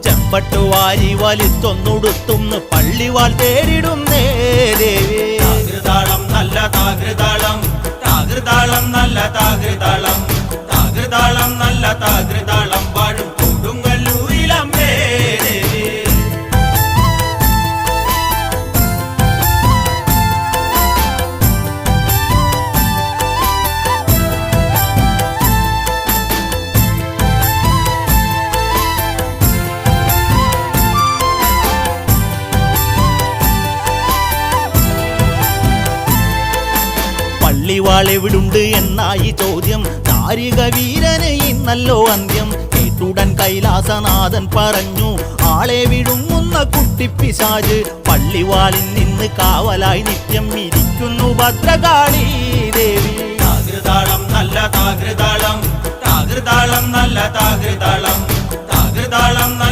ചെമ്പട്ടുവാരി വലിത്തൊന്നുടുത്തുന്ന് പള്ളിവാൾ തേടിടുന്നേ ദേവി. താകൃതാളം നല്ല താകൃതാളം, താകൃതാളം നല്ല താകൃതാളം, താകൃതാളം നല്ല താകൃതാളം വാഴും കൊടുങ്ങല്ലൂരിലമ്മേ ദേവി. പള്ളിവാൾ എവിടുണ്ട് എന്നായി ചോദ്യം. ചാരിക വീരന് ഇന്നല്ലോ അന്ത്യം. കേട്ടുടൻ കൈലാസനാഥൻ പറഞ്ഞു, ആളെ വിഴുങ്ങുന്ന കുട്ടിപ്പിശാച് പള്ളിവാളിൽ നിന്ന് കാവലായി നിത്യം ഇരിക്കുന്നു ഭദ്രകാളി ദേവി. താകൃതാളം നല്ല താകൃതാളം, താകൃതാളം നല്ല താകൃതാളം, താകൃതാളം